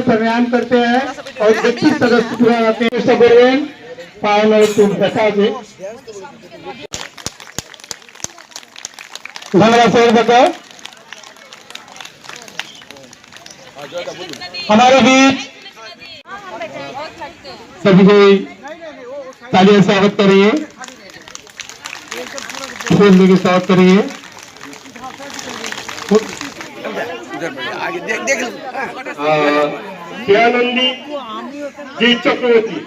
प्रणाम करते हैं और 31 सदस्य पूरा आते हैं सबरेन पावन तुम बता दे हमारा शेर बताओ हमारे बीच सभी कोई तालियां स्वागत करिए फूल लेके स्वागत करिए दयानंदी जी चक्रवर्ती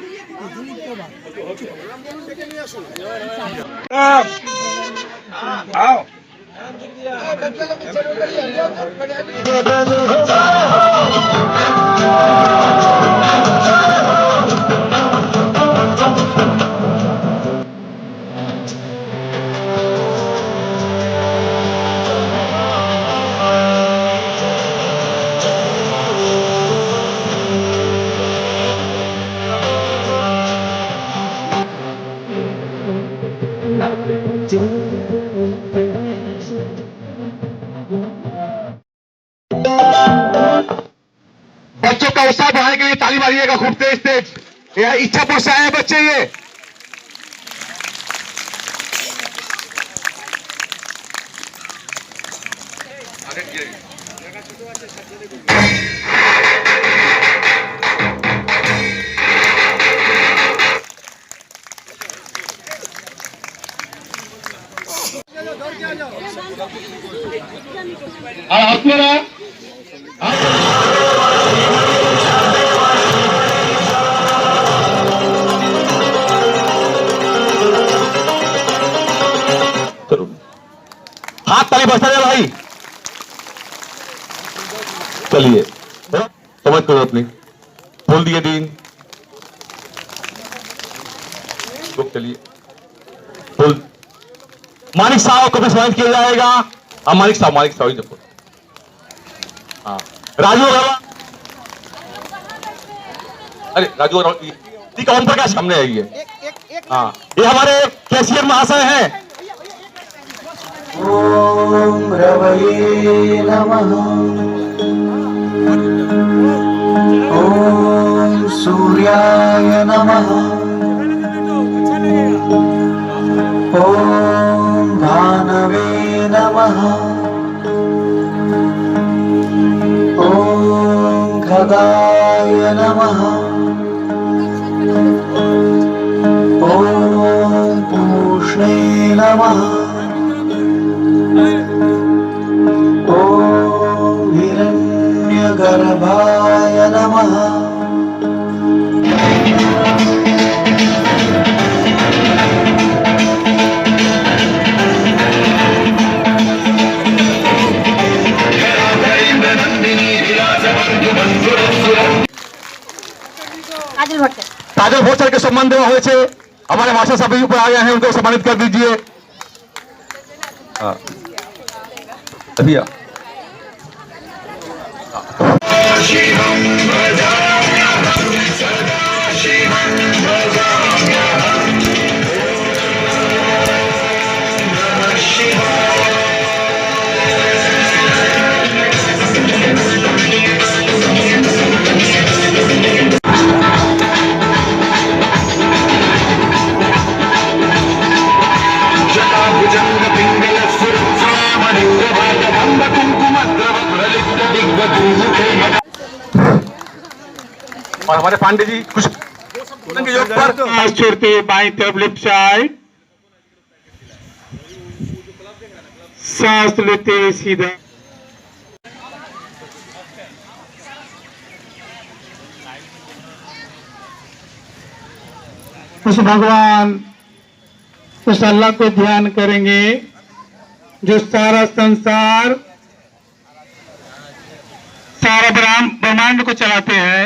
बच्चों का उत्साह बढ़ाने के लिए ताली मारिएगा खूब तेज तेज। यह इच्छापुर से आए बच्चे ये আপনারা हाथ ताली बसा दे भाई चलिए समझ करो अपनी बोल दिए दिन चलिए बोल मानिक साहब को सम्मानित किया जाएगा। हाँ मानिक साहब देखो हाँ राजू अग्रवाल अरे राजू अग्रवाल ठीक है ओम प्रकाश सामने आइए हाँ ये हमारे कैशियर महाशय हैं। ओम रवये नमः ओम सूर्याय नमः ओम भानवे नमः ओम खगाय नमः ओम पूष्णे नमः ओम हिरण्यगर्भाय नमः काजल भट्ट सर के सम्मान देवा हुए थे हमारे मास्टर साहब ऊपर आ गए हैं उनको सम्मानित कर दीजिए। अभी और हमारे पांडे जी कुछ योग पर छोड़ते बाई तरफ लेफ्ट साइड सांस लेते सीधा उस भगवान उस अल्लाह को ध्यान करेंगे जो सारा संसार सारा ब्रह्मांड को चलाते हैं।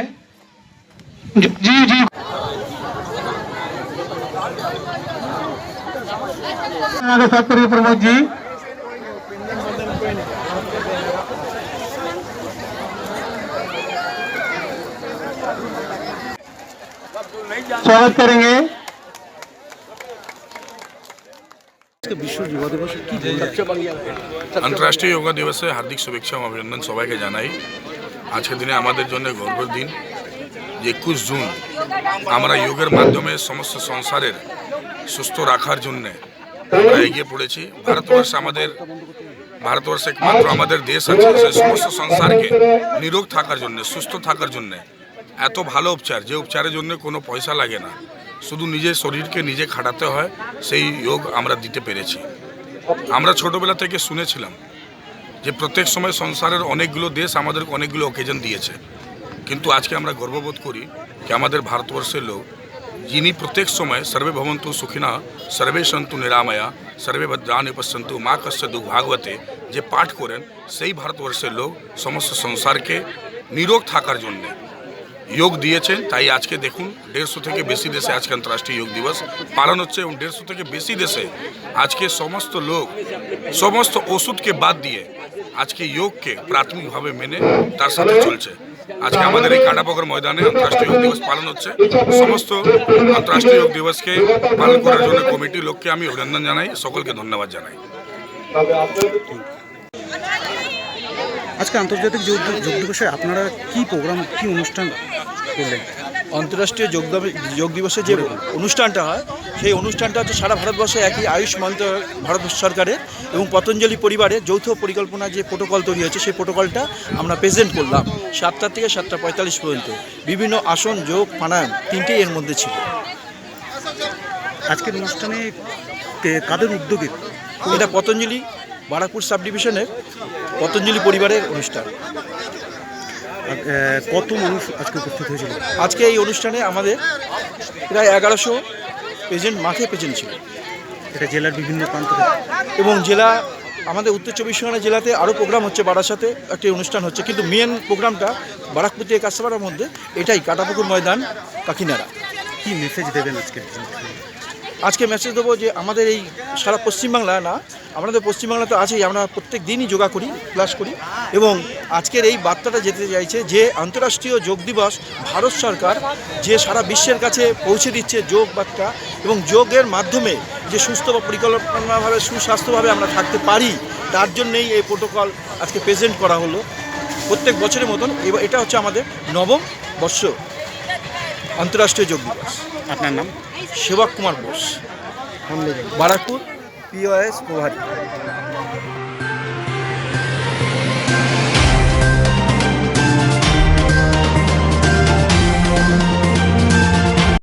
जी जी साथ करिए प्रमोद जी स्वागत करेंगे। विश्व युवा दिवस की अंतर्राष्ट्रीय योगा दिवस से हार्दिक शुभेच्छा और अभिनंदन सबाइके জানাই। আজকের দিনে আমাদের জন্য গর্বের দিন যে 21 জুন আমরা যোগের মাধ্যমে সমস্ত সংসারের সুস্থ রাখার জন্য আমরা এগিয়ে পড়েছি। ভারতবর্ষ একমাত্র আমাদের দেশ আছে যে সমস্ত সংসারকে নিরোগ থাকার জন্য, সুস্থ থাকার জন্য এত ভালো উপচার, যে উপচারের জন্য কোনো পয়সা লাগে না, শুধু নিজের শরীরকে নিজে খাটাতে হয়, সেই যোগ আমরা দিতে পেরেছি। আমরা ছোটবেলা থেকে শুনেছিলাম যে প্রত্যেক সময় সংসারের অনেকগুলো দেশ আমাদেরকে অনেকগুলো অকেজন দিয়েছে, কিন্তু আজকে আমরা গর্ববোধ করি যে আমাদের ভারতবর্ষের লোক যিনি প্রত্যেক সময় সর্বে ভবন্তু সুখিনা সর্বে সন্তু নিরাময়া সর্বে ভদ্রাণি পশ্যন্তু মা কস্য দুর্ভাগবতে যে পাঠ করেন, সেই ভারতবর্ষের লোক সমস্ত সংসারকে নিরোগ থাকার জন্য যোগ দিয়েছেন। তাই আজকে দেখুন 150 থেকে বেশি দেশে আজকে আন্তর্রাষ্ট্রীয় যোগ দিবস পালন হচ্ছে এবং 150 থেকে বেশি দেশে আজকে সমস্ত লোক সমস্ত ওষুধকে বাদ দিয়ে আজকে যোগকে প্রাথমিকভাবে মেনে তার সাথে চলছে। আজকে আমাদের এই কাটাপোখর ময়দানে আন্তর্রাষ্ট্রীয় যোগ দিবস পালন হচ্ছে। সমস্ত আন্তর্রাষ্ট্রীয় যোগ দিবসকে পালন করার জন্য কমিটির লোককে আমি অভিনন্দন জানাই, সকলকে ধন্যবাদ জানাই। আজকে আন্তর্জাতিক যোগ দিবসে আপনারা কি প্রোগ্রাম, কি অনুষ্ঠান করলেন? অন্তর্রাষ্ট্রীয় যোগ দিবসে যে অনুষ্ঠানটা হয়, সেই অনুষ্ঠানটা হচ্ছে সারা ভারতবর্ষে একই আয়ুষ মন্ত্রক, ভারত সরকারের এবং পতঞ্জলি পরিবারের যৌথ পরিকল্পনা যে প্রোটোকল তৈরি হয়েছে, সেই প্রোটোকলটা আমরা প্রেজেন্ট করলাম 7টা থেকে 7:45 পর্যন্ত। বিভিন্ন আসন, যোগ, প্রাণায়াম তিনটেই এর মধ্যে ছিল। আজকের অনুষ্ঠানে কাদের উদ্যোগে? এটা পতঞ্জলি বারাকপুর সাব ডিভিশনের পতঞ্জলি পরিবারের অনুষ্ঠান। কত মানুষ আজকে উপস্থিত হয়েছিল? আজকে এই অনুষ্ঠানে আমাদের প্রায় 1100 পেজেন্ট, মাঠে পেজেন্ট ছিল। এটা জেলার বিভিন্ন প্রান্ত এবং জেলা, আমাদের উত্তর 24 পরগনা জেলাতে আরও প্রোগ্রাম হচ্ছে, বারাসাতে একটি অনুষ্ঠান হচ্ছে, কিন্তু মেন প্রোগ্রামটা বারাকপুর থেকে কাছাপাড়ার মধ্যে এটাই, কাটাপুকুর ময়দান, কাকিনাড়া। কি মেসেজ দেবেন আজকে মেসেজ দেবো যে আমাদের এই সারা পশ্চিমবাংলা না, আমাদের পশ্চিমবাংলা তো আছেই, আমরা প্রত্যেক দিনই যোগা করি, ক্লাস করি, এবং আজকের এই বার্তাটা যেতে চাইছে যে আন্তর্রাষ্ট্রীয় যোগ দিবস ভারত সরকার যে সারা বিশ্বের কাছে পৌঁছে দিচ্ছে যোগ বার্তা, এবং যোগের মাধ্যমে যে সুস্থ বা পরিকল্পনাভাবে সুস্বাস্থ্যভাবে আমরা থাকতে পারি, তার জন্যেই এই প্রোটোকল আজকে প্রেজেন্ট করা হলো প্রত্যেক বছরের মতন। এবার এটা হচ্ছে আমাদের 9ম বর্ষ আন্তর্রাষ্ট্রীয় যোগ দিবস। আপনার নাম? সেবক কুমার বোস, বারাকপুর POS প্রভারী।